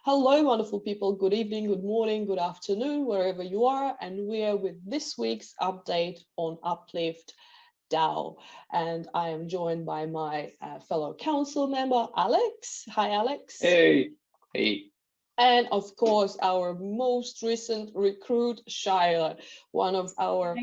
Hello, wonderful people. Good evening, good morning, good afternoon, wherever you are. And we are with this week's update on Uplift DAO. And I am joined by my fellow council member, Alex. Hi, Alex. Hey. Hey. And of course, our most recent recruit, Shaila, one of our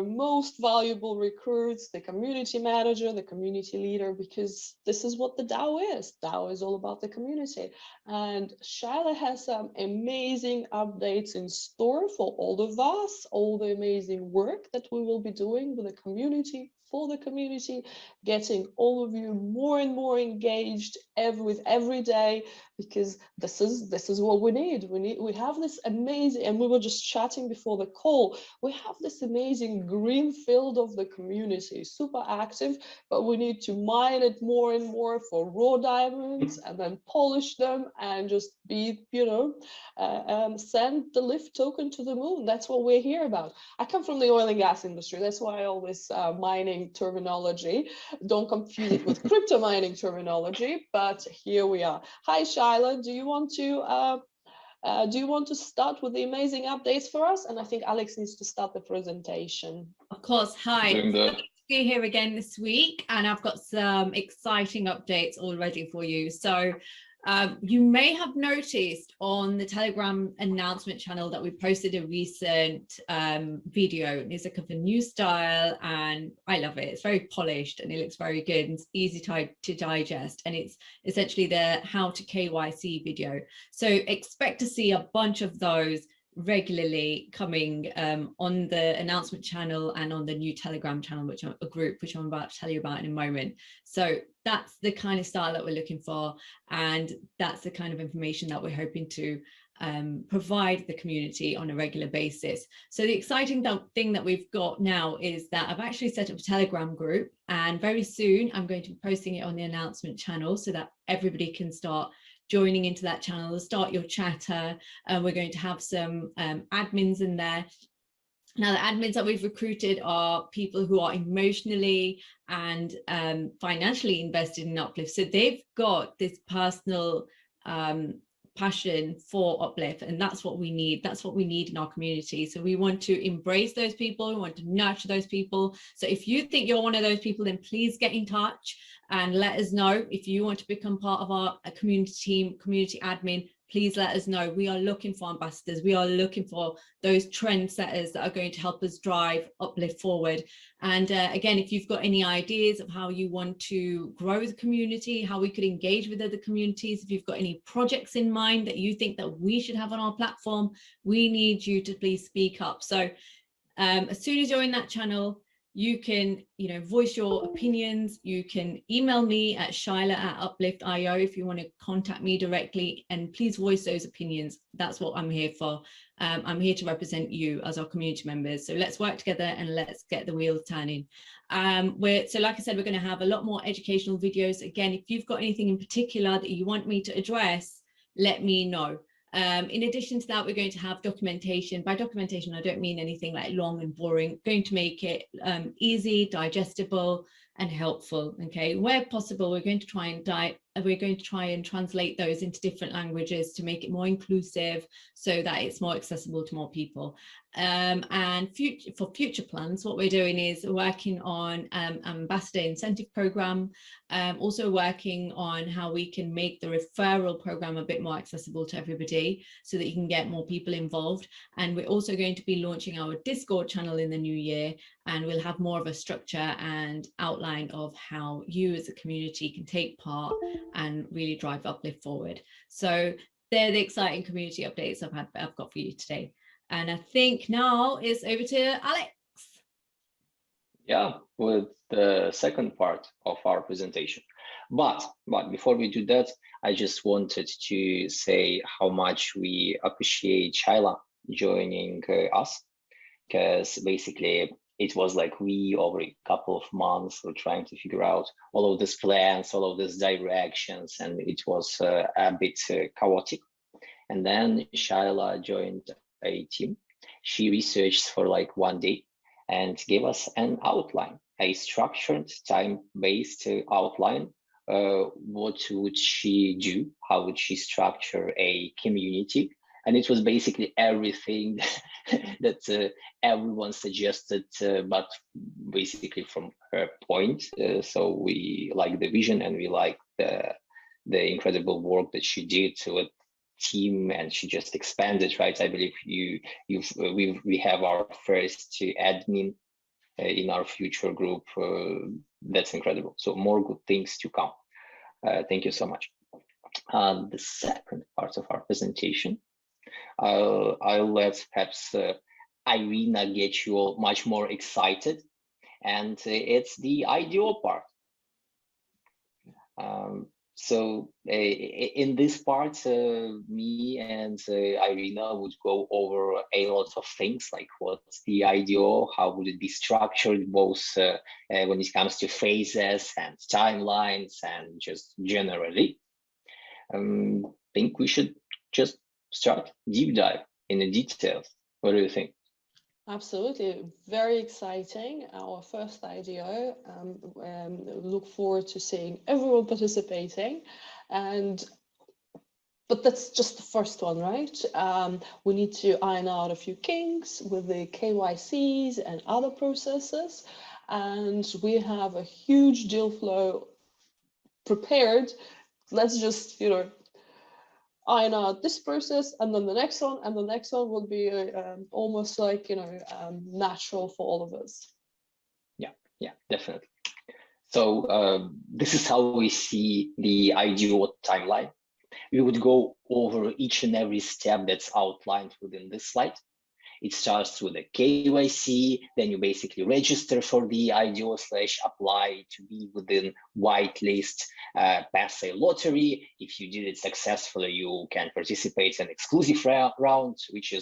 most valuable recruits, the community manager, the community leader, because this is what the DAO is. DAO is all about the community. And Shaila has some amazing updates in store for all of us, all the amazing work that we will be doing with the community, for the community, getting all of you more and more engaged with every day, because this is what we need. We have this amazing, and we were just chatting before the call, we have this amazing green field of the community, super active, but we need to mine it more and more for raw diamonds and then polish them and just be, send the lift token to the moon. That's what we're here about. I come from the oil and gas industry. That's why all this mining terminology, don't confuse it with crypto mining terminology, but here we are. Hi, Shaila, do you want to start with the amazing updates for us? And I think Alex needs to start the presentation. Of course. Hi. Good to be here again this week, and I've got some exciting updates all ready for you. So you may have noticed on the Telegram announcement channel that we posted a recent video. It's like of a new style, and I love it. It's very polished and it looks very good and it's easy to digest, and it's essentially the how to KYC video. So expect to see a bunch of those regularly coming on the announcement channel and on the new Telegram channel, which a group which I'm about to tell you about in a moment. So that's the kind of style that we're looking for, and that's the kind of information that we're hoping to provide the community on a regular basis. So the exciting thing that we've got now is that I've actually set up a Telegram group, and very soon I'm going to be posting it on the announcement channel so that everybody can start joining into that channel, start your chatter. We're going to have some admins in there. Now, the admins that we've recruited are people who are emotionally and financially invested in Uplift. So they've got this personal passion for Uplift, and that's what we need. That's what we need in our community. So we want to embrace those people. We want to nurture those people. So if you think you're one of those people, then please get in touch and let us know. If you want to become part of our community team, community admin, please let us know. We are looking for ambassadors. We are looking for those trendsetters that are going to help us drive Uplift forward. And again, if you've got any ideas of how you want to grow the community, how we could engage with other communities, if you've got any projects in mind that you think that we should have on our platform, we need you to please speak up. So as soon as you're in that channel, you can, voice your opinions. You can email me at shaila@uplift.io if you want to contact me directly, and please voice those opinions. That's what I'm here for. I'm here to represent you as our community members. So let's work together and let's get the wheels turning. So like I said, we're going to have a lot more educational videos. Again, if you've got anything in particular that you want me to address, let me know. In addition to that, we're going to have documentation. By documentation, I don't mean anything like long and boring. We're going to make it easy, digestible, and helpful. Okay, where possible, we're going to try and translate those into different languages to make it more inclusive, so that it's more accessible to more people. And for future plans, what we're doing is working on ambassador incentive program, also working on how we can make the referral program a bit more accessible to everybody so that you can get more people involved. And we're also going to be launching our Discord channel in the new year, and we'll have more of a structure and outline of how you as a community can take part and really drive Uplift forward. So they're the exciting community updates I've got for you today. And I think now it's over to Alex. Yeah, with the second part of our presentation. But before we do that, I just wanted to say how much we appreciate Shaila joining us, because basically it was like we, over a couple of months, were trying to figure out all of these plans, all of these directions, and it was a bit chaotic. And then Shaila joined a team. She researched for like one day and gave us an outline, a structured, time-based outline what would she do, how would she structure a community. And it was basically everything that everyone suggested, but basically from her point. So we like the vision, and we like the incredible work that she did with team, and she just expanded, right? I believe we have our first admin in our future group. That's incredible. So more good things to come. Thank you so much. The second part of our presentation, I'll let perhaps Irina get you all much more excited, and it's the IDO part. So in this part, me and Irina would go over a lot of things, like what's the IDO, how would it be structured, both when it comes to phases and timelines, and just generally. I think we should just start deep dive in the details. What do you think? Absolutely, very exciting. Our first IDO. Look forward to seeing everyone participating, but that's just the first one, right? We need to iron out a few kinks with the KYCs and other processes, and we have a huge deal flow prepared. Let's just, iron out this process, and then the next one, and the next one will be almost like, natural for all of us. Yeah, definitely. So this is how we see the IDO timeline. We would go over each and every step that's outlined within this slide. It starts with a KYC, then you basically register for the IDO/apply to be within whitelist, pass a lottery. If you did it successfully, you can participate in exclusive round, which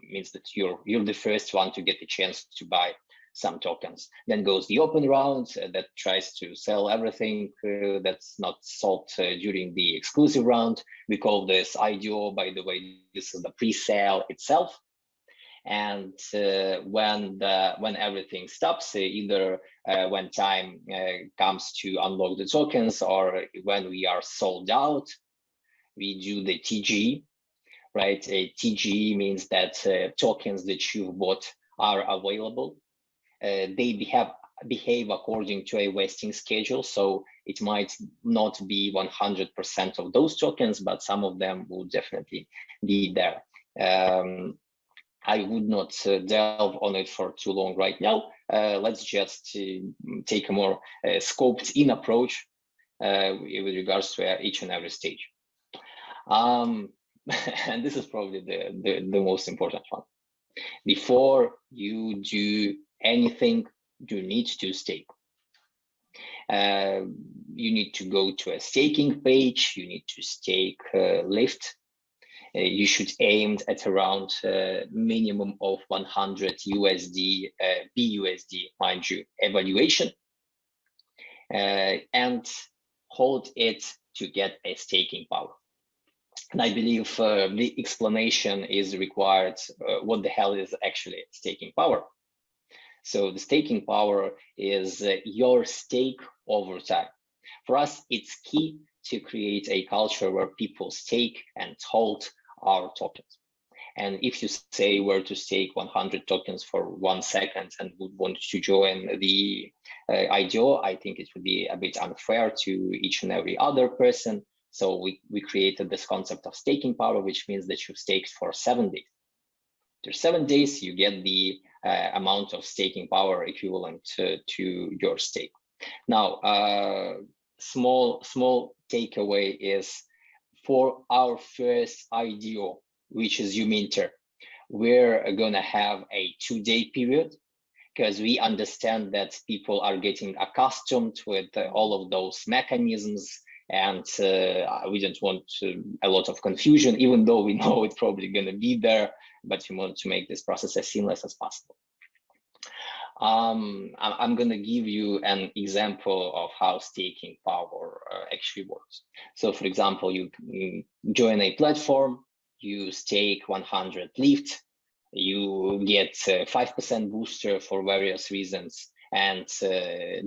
means that you're the first one to get the chance to buy some tokens. Then goes the open round that tries to sell everything that's not sold during the exclusive round. We call this IDO, by the way. This is the pre-sale itself. And when everything stops, either when time comes to unlock the tokens or when we are sold out, we do the TG, right? A TG means that tokens that you've bought are available. They behave according to a vesting schedule, so it might not be 100% of those tokens, but some of them will definitely be there. I would not delve on it for too long right now. Let's just take a more scoped in approach with regards to each and every stage. And this is probably the most important one. Before you do anything, you need to stake. You need to go to a staking page. You need to stake Lift. You should aim at around minimum of 100 USD, BUSD, mind you, evaluation, and hold it to get a staking power. And I believe the explanation is required. What the hell is actually staking power? So the staking power is your stake over time. For us, it's key to create a culture where people stake and hold our tokens. And if you say where to stake 100 tokens for 1 second and would want to join the IDO, I think it would be a bit unfair to each and every other person. So we created this concept of staking power, which means that you've staked for 7 days. After 7 days, you get the amount of staking power equivalent to your stake. Now, small takeaway is, for our first IDO, which is Uminter, we're gonna have a 2-day period, because we understand that people are getting accustomed with all of those mechanisms, and we don't want a lot of confusion, even though we know it's probably gonna be there, but we want to make this process as seamless as possible. I'm going to give you an example of how staking power actually works. So for example, you join a platform, you stake 100 Lift, you get 5% booster for various reasons, And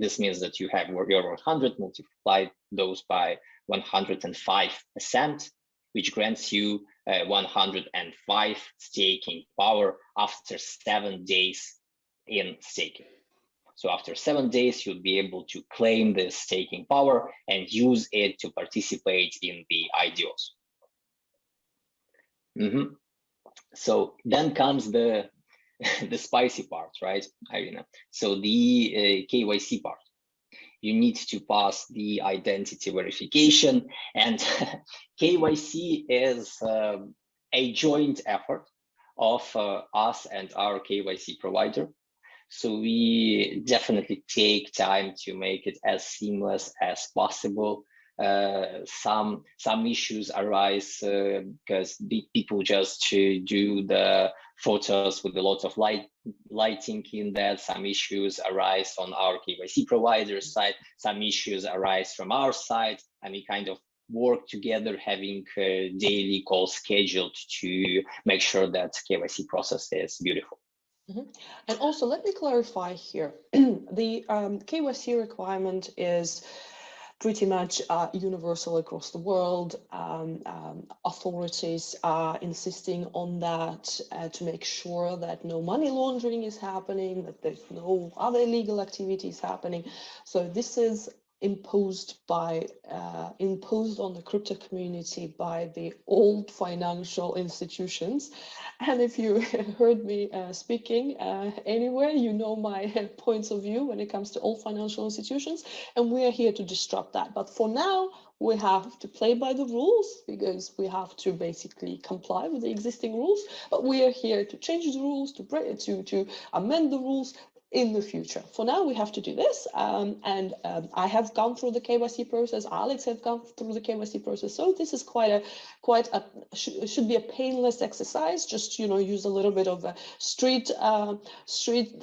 this means that you have your 100 multiplied those by 105%, which grants you 105 staking power after 7 days in staking. So after 7 days, you'll be able to claim this staking power and use it to participate in the IDOs. So then comes the spicy part, right, Irina? So the KYC part. You need to pass the identity verification, and KYC is a joint effort of us and our KYC provider. So we definitely take time to make it as seamless as possible. Some issues arise because people just do the photos with a lot of lighting in that. Some issues arise on our KYC provider side. Some issues arise from our side, and we kind of work together, having a daily call scheduled to make sure that KYC process is beautiful. And also, let me clarify here. The KYC requirement is pretty much universal across the world. Authorities are insisting on that to make sure that no money laundering is happening, that there's no other illegal activities happening. So this is imposed on the crypto community by the old financial institutions. And if you heard me speaking anywhere, you know my points of view when it comes to all financial institutions, and we are here to disrupt that. But for now, we have to play by the rules because we have to basically comply with the existing rules. But we are here to change the rules, to amend the rules in the future. For now, we have to do this, and I have gone through the KYC process. Alex have gone through the KYC process, so this is should be a painless exercise. Just use a little bit of a street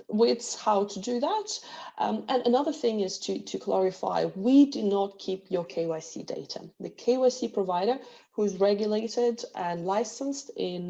wits how to do that. And another thing is to clarify: we do not keep your KYC data. The KYC provider, who is regulated and licensed in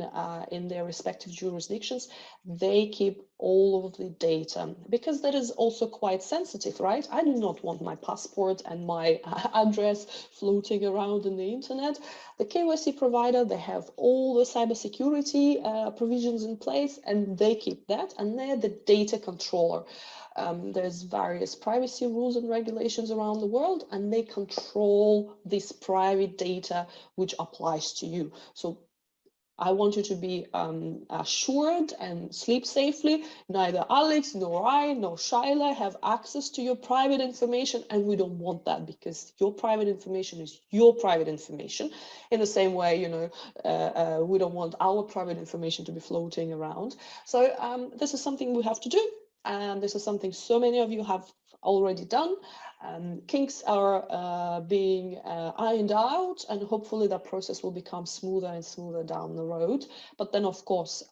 their respective jurisdictions, they keep all of the data, because that is also quite sensitive, right? I do not want my passport and my address floating around in the internet. The KYC provider, they have all the cybersecurity provisions in place, and they keep that, and they're the data controller. There's various privacy rules and regulations around the world, and they control this private data which applies to you. So I want you to be assured and sleep safely. Neither Alex, nor I, nor Shaila have access to your private information, and we don't want that, because your private information is your private information. In the same way, we don't want our private information to be floating around. So this is something we have to do. And this is something so many of you have already done. Kinks are being ironed out, and hopefully that process will become smoother and smoother down the road. But then, of course,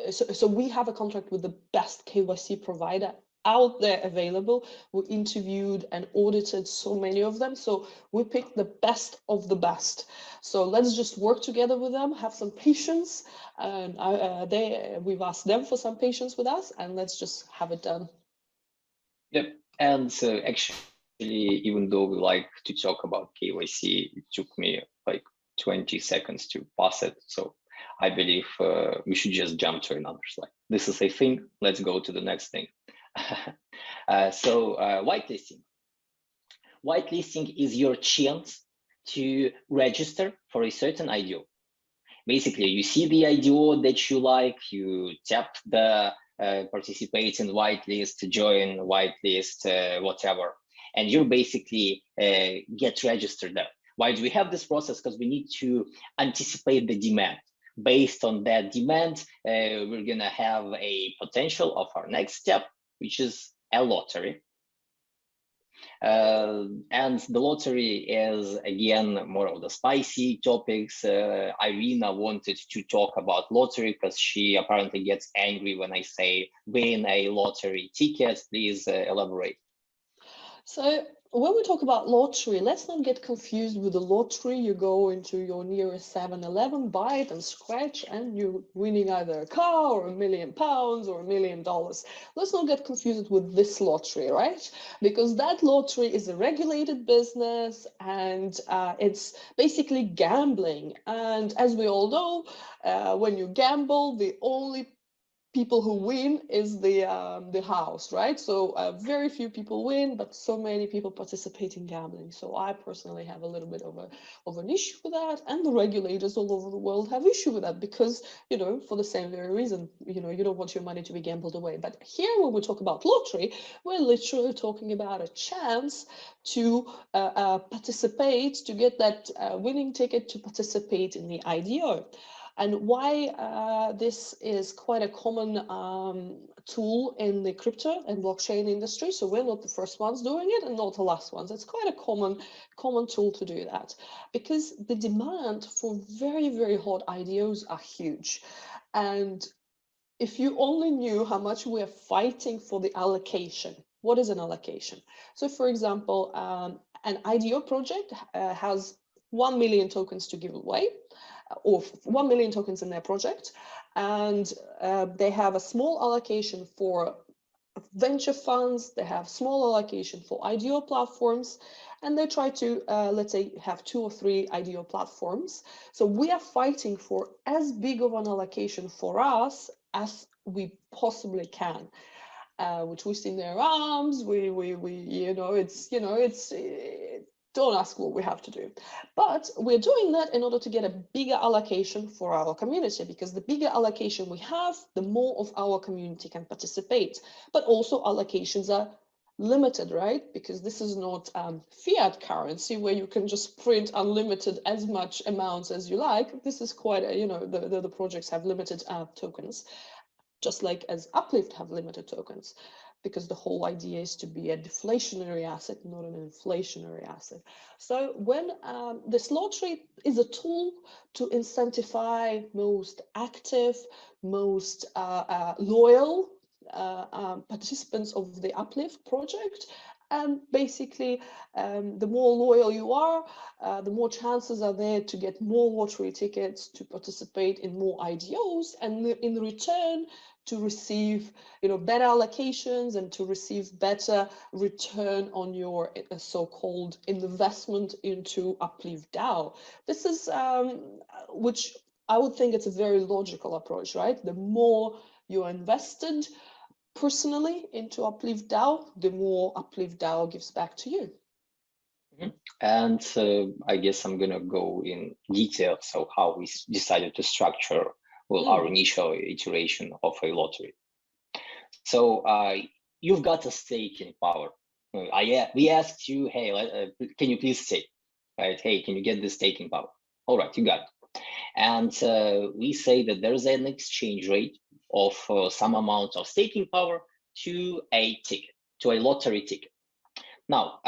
so we have a contract with the best KYC provider out there available. We interviewed and audited so many of them, so we picked the best of the best. So let's just work together with them, have some patience, and we've asked them for some patience with us, and let's just have it done. Yep. And so actually, even though we like to talk about KYC, it took me like 20 seconds to pass it. So I believe we should just jump to another slide. This is a thing. Let's go to the next thing. So whitelisting. Whitelisting is your chance to register for a certain IDO. Basically, you see the IDO that you like, you tap the participate in whitelist, join whitelist, whatever, and you basically get registered there. Why do we have this process? Because we need to anticipate the demand. Based on that demand, we're gonna have a potential of our next step, which is a lottery. And the lottery is, again, more of the spicy topics. Irina wanted to talk about lottery because she apparently gets angry when I say win a lottery ticket. Please elaborate. So when we talk about lottery, let's not get confused with the lottery. You go into your nearest 7-Eleven, buy it and scratch, and you're winning either a car or £1 million or $1 million. Let's not get confused with this lottery, right? Because that lottery is a regulated business, and it's basically gambling. And as we all know, when you gamble, the only people who win is the house, right? So very few people win, but so many people participate in gambling. So I personally have a little bit of an issue with that, and the regulators all over the world have issue with that, because, you know, for the same very reason, you know, you don't want your money to be gambled away. But here, when we talk about lottery, we're literally talking about a chance to participate, to get that winning ticket to participate in the IDO. And why this is quite a common tool in the crypto and blockchain industry. So we're not the first ones doing it, and not the last ones. It's quite a common tool to do that, because the demand for very, very hot IDOs are huge. And if you only knew how much we are fighting for the allocation. What is an allocation? So for example, an IDO project has 1 million tokens to give away, or 1 million tokens in their project, and they have a small allocation for venture funds, they have small allocation for IDO platforms, and they try to, let's say, have 2 or 3 IDO platforms. So we are fighting for as big of an allocation for us as we possibly can. We twist in their arms, we don't ask what we have to do. But we're doing that in order to get a bigger allocation for our community, because the bigger allocation we have, the more of our community can participate. But also allocations are limited, right? Because this is not fiat currency where you can just print unlimited as much amounts as you like. This is quite the projects have limited tokens, just like as Uplift have limited tokens, because the whole idea is to be a deflationary asset, not an inflationary asset. So when this lottery is a tool to incentivize most active, most loyal participants of the Uplift project. And basically, the more loyal you are, the more chances are there to get more lottery tickets to participate in more IDOs, and in return to receive, better allocations and to receive better return on your so-called investment into Uplift DAO. This is which I would think it's a very logical approach, right? The more you're invested personally into Uplift DAO, the more Uplift DAO gives back to you. And I guess I'm gonna go in detail. So how we decided to structure our initial iteration of a lottery. So you've got a staking power. We asked you, hey, can you please stake? Right? Hey, can you get this staking power? All right, you got it. And we say that there's an exchange rate of some amount of staking power to a ticket, to a lottery ticket. Now,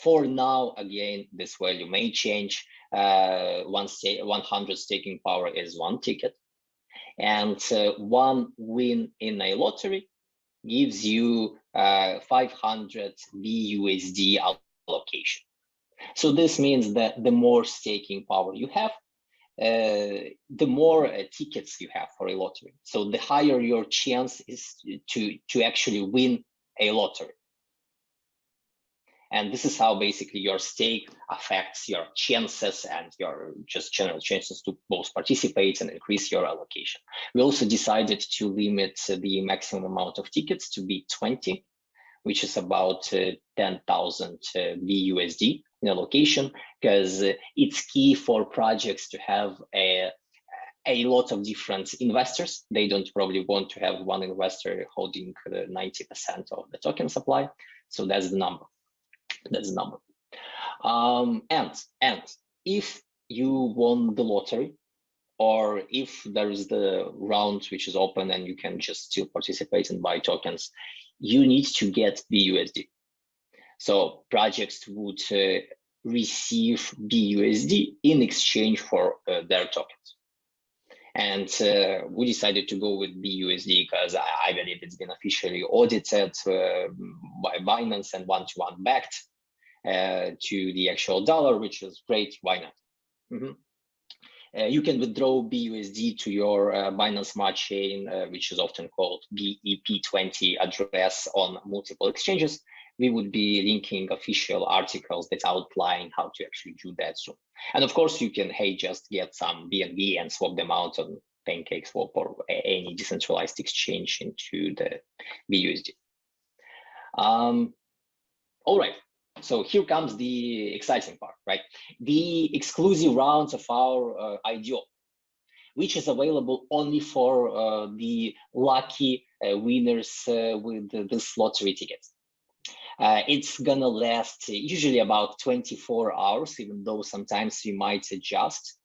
for now, again, this value may change. 100 staking power is 1 ticket, and 1 win in a lottery gives you 500 BUSD allocation. So this means that the more staking power you have, the more tickets you have for a lottery. So the higher your chance is to actually win a lottery. And this is how basically your stake affects your chances and your just general chances to both participate and increase your allocation. We also decided to limit the maximum amount of tickets to be 20, which is about 10,000 BUSD in allocation, because it's key for projects to have a lot of different investors. They don't probably want to have one investor holding 90% of the token supply. So that's the number. That's the number. And if you won the lottery, or if there is the round which is open and you can just still participate and buy tokens, you need to get BUSD. So projects would receive BUSD in exchange for their tokens. And we decided to go with BUSD because I believe it's been officially audited by Binance and one-to-one backed. to the actual dollar, which is great. Why not? You can withdraw BUSD to your Binance Smart Chain, which is often called BEP20 address on multiple exchanges. We would be linking official articles that outline how to actually do that soon. And of course, you can, hey, just get some BNB and swap them out on PancakeSwap or any decentralized exchange into the BUSD. All right. So here comes the exciting part, right? The exclusive rounds of our IDO, which is available only for the lucky winners with this lottery tickets. It's gonna last usually about 24 hours, even though sometimes we might adjust,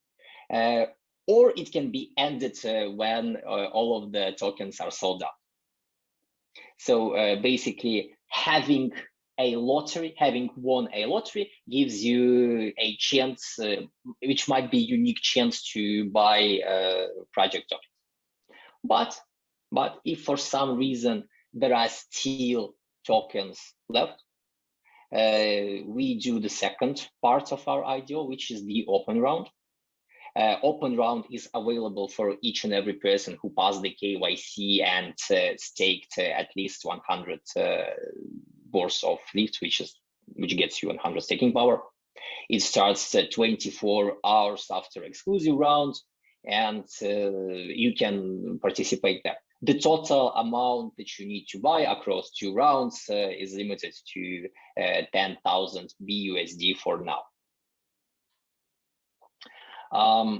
or it can be ended when all of the tokens are sold out. So basically, having won a lottery gives you a chance, which might be a unique chance to buy project tokens. But if for some reason there are still tokens left, we do the second part of our IDO, which is the open round. Open round is available for each and every person who passed the KYC and staked at least 100 worth of lift, which gets you 100 staking power. It starts 24 hours after exclusive round, and you can participate there. The total amount that you need to buy across 2 rounds is limited to 10,000 BUSD for now.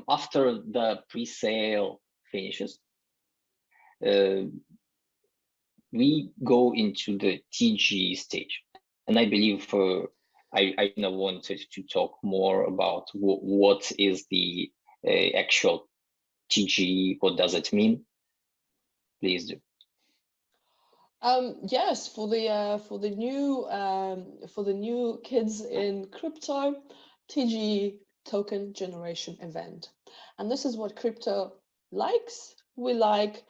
After the pre-sale finishes, we go into the TG stage. And I believe I wanted to talk more about what is the actual TG, what does it mean? Please do. Yes, for the new kids in crypto, TG, token generation event. And this is what crypto likes. We like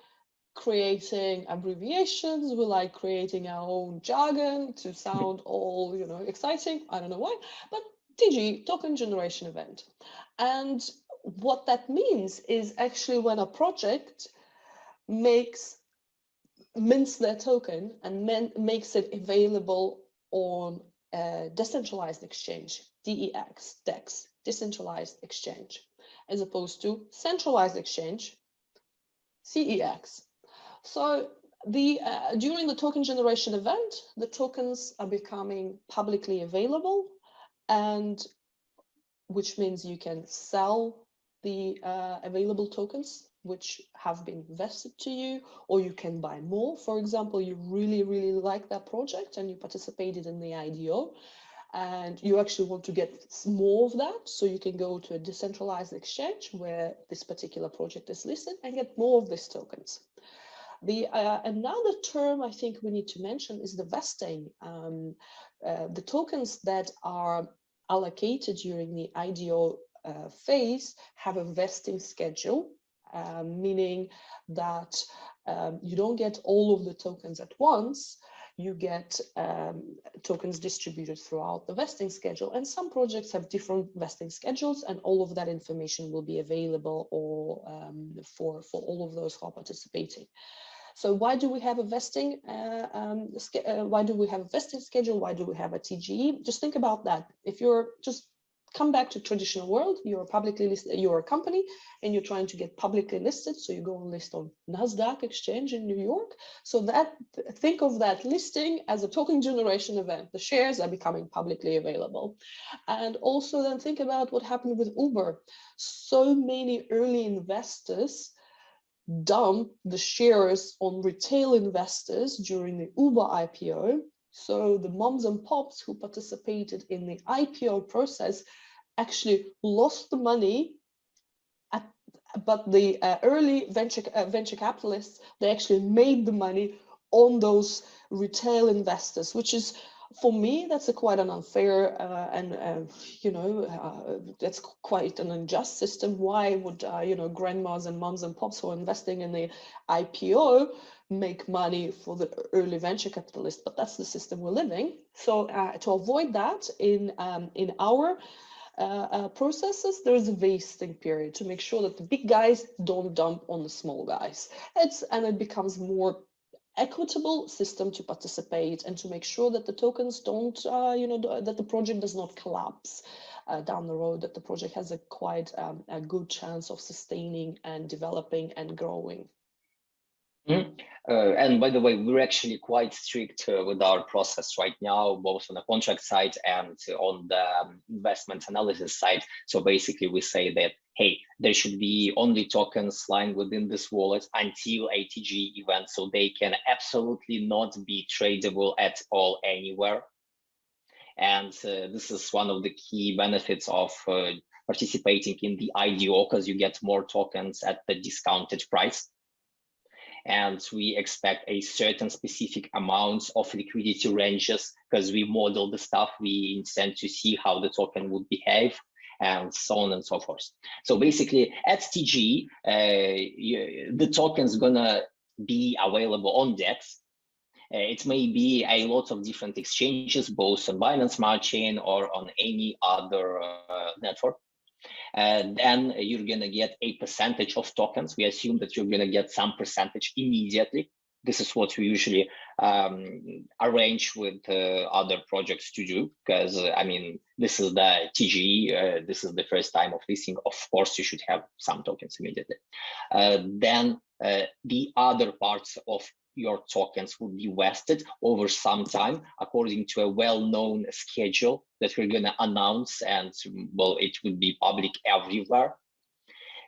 creating abbreviations, we like creating our own jargon to sound all, exciting. I don't know why, but TG, token generation event. And what that means is actually when a project mints their token and makes it available on a decentralized exchange, DEX, decentralized exchange, as opposed to centralized exchange, CEX. So during the token generation event, the tokens are becoming publicly available, and which means you can sell the available tokens which have been vested to you, or you can buy more. For example, you really, really like that project and you participated in the IDO, and you actually want to get more of that, so you can go to a decentralized exchange where this particular project is listed and get more of these tokens. Another term I think we need to mention is the vesting. The tokens that are allocated during the IDO phase have a vesting schedule, meaning that you don't get all of the tokens at once. You get tokens distributed throughout the vesting schedule, and some projects have different vesting schedules, and all of that information will be available for all of those who are participating. So why do we have a vesting? Why do we have a vesting schedule? Why do we have a TGE? Just think about that. If you're just come back to traditional world, you're publicly listed, you're a company and you're trying to get publicly listed. So you go and list on NASDAQ exchange in New York. So think of that listing as a token generation event. The shares are becoming publicly available. And also then think about what happened with Uber. So many early investors dump the shares on retail investors during the Uber IPO. So the moms and pops who participated in the IPO process actually lost the money, but the early venture capitalists, they actually made the money on those retail investors, which is for me, that's quite an unfair that's quite an unjust system. Why would grandmas and moms and pops who are investing in the IPO make money for the early venture capitalists? But that's the system we're living. So to avoid that in our processes, there is a vesting period to make sure that the big guys don't dump on the small guys. It becomes more equitable system to participate and to make sure that the tokens don't, that the project does not collapse down the road, that the project has a quite a good chance of sustaining and developing and growing. And by the way, we're actually quite strict with our process right now, both on the contract side and on the investment analysis side. So basically we say that, hey, there should be only tokens lying within this wallet until ATG event, so they can absolutely not be tradable at all anywhere. And this is one of the key benefits of participating in the IDO, because you get more tokens at the discounted price. And we expect a certain specific amount of liquidity ranges, because we model the stuff, we intend to see how the token would behave, and so on and so forth. So basically at TG, the token's gonna be available on DEX. It may be a lot of different exchanges, both on Binance Smart Chain or on any other network. Then you're going to get a percentage of tokens. We assume that you're going to get some percentage immediately. This is what we usually arrange with other projects to do, because I mean, this is the TGE, this is the first time of listing. Of course, you should have some tokens immediately. Then the other parts of your tokens will be vested over some time according to a well-known schedule that we're going to announce, and well, it will be public everywhere.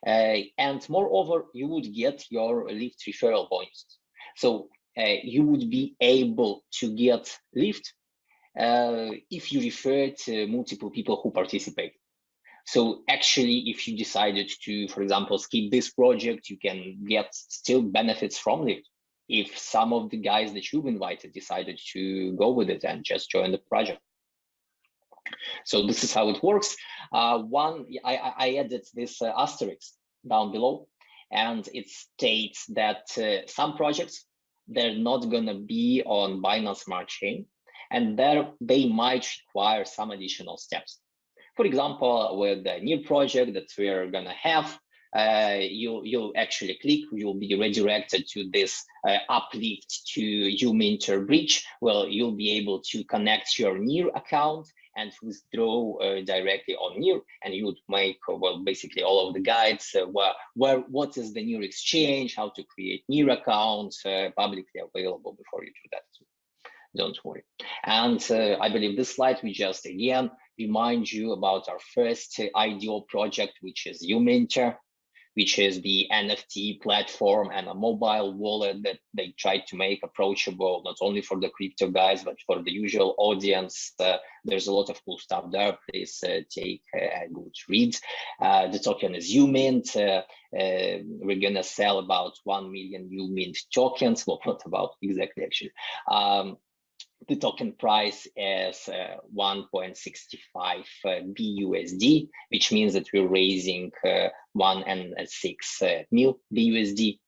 And moreover, you would get your Lyft referral bonuses. So you would be able to get Lyft if you refer to multiple people who participate. So actually, if you decided to, for example, skip this project, you can get still benefits from Lyft if some of the guys that you've invited decided to go with it and just join the project. So this is how it works. I added this asterisk down below, and it states that some projects, they're not going to be on Binance Smart Chain, and there they might require some additional steps. For example, with the new project that we're going to have, you'll actually click, you'll be redirected to this Uplift to Uminter bridge. Well, you'll be able to connect your NEAR account and withdraw directly on NEAR, and you would make well basically all of the guides what is the NEAR exchange, how to create NEAR accounts, publicly available before you do that. Don't worry. And I believe this slide we just again remind you about our first IDO project, which is Uminter, which is the NFT platform and a mobile wallet that they tried to make approachable, not only for the crypto guys, but for the usual audience. There's a lot of cool stuff there. Please take a good read. The token is UMint. We're gonna sell about 1 million UMint tokens. Well, not about exactly, actually. The token price is 1.65 BUSD, which means that we're raising 1.6 mil BUSD.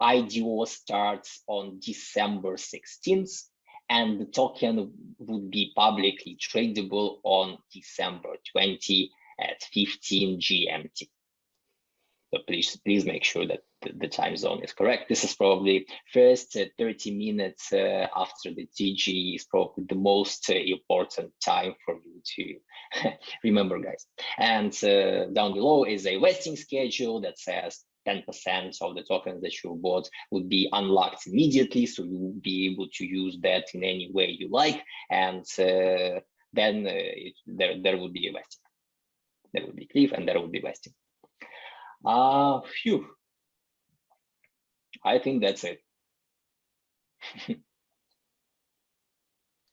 IDO starts on December 16th, and the token would be publicly tradable on December 20 at 15 GMT. So please make sure that the time zone is correct. This is probably first 30 minutes after the TG is probably the most important time for you to remember, guys. And down below is a vesting schedule that says 10% of the tokens that you bought would be unlocked immediately, so you will be able to use that in any way you like, and then there will be a vesting. There will be cliff and there will be vesting. Phew. I think that's it.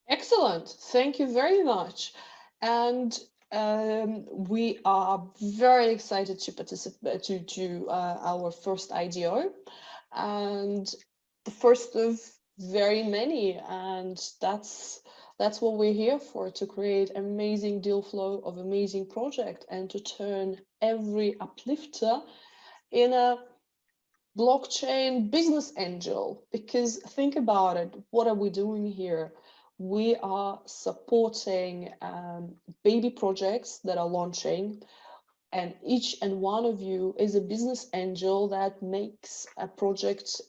Excellent. Thank you very much. And we are very excited to participate to our first IDO, and the first of very many. And that's That's what we're here for, to create amazing deal flow of amazing project and to turn every uplifter in a blockchain business angel. Because think about it, what are we doing here? We are supporting baby projects that are launching, and each and one of you is a business angel that makes a project,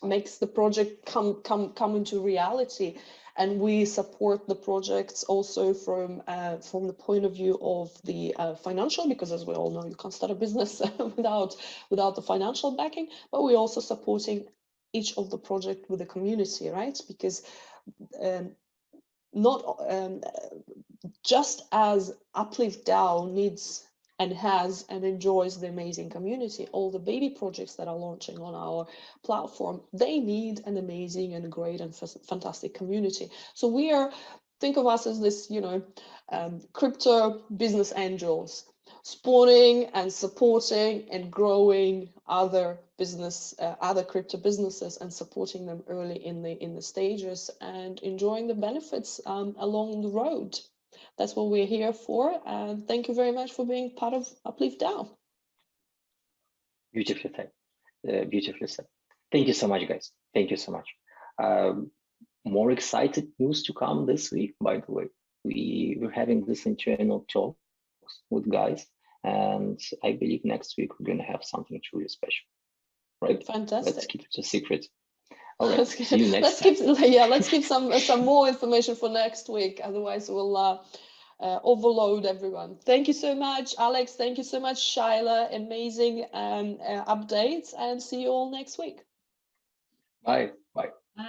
makes the project come into reality. And we support the projects also from the point of view of the financial, because as we all know, you can't start a business without the financial backing. But we're also supporting each of the project with the community, right? Because not just as Uplift DAO needs and has and enjoys the amazing community, all the baby projects that are launching on our platform, they need an amazing and great and fantastic community. So we are, think of us as this, you know, crypto business angels, spawning and supporting and growing other business, other crypto businesses, and supporting them early in the stages and enjoying the benefits along the road. That's what we're here for. And thank you very much for being part of Uplift DAO. Beautifully said. Beautifully said. Thank you so much, guys. Thank you so much. More excited news to come this week, by the way. We're having this internal talks with guys, and I believe next week we're going to have something truly special. Right? Fantastic. Let's keep it a secret. All right. See you next let's keep some more information for next week. Otherwise, we'll overload everyone. Thank you so much, Alex. Thank you so much, Shaila. Amazing updates, and see you all next week. Bye. Bye. Bye.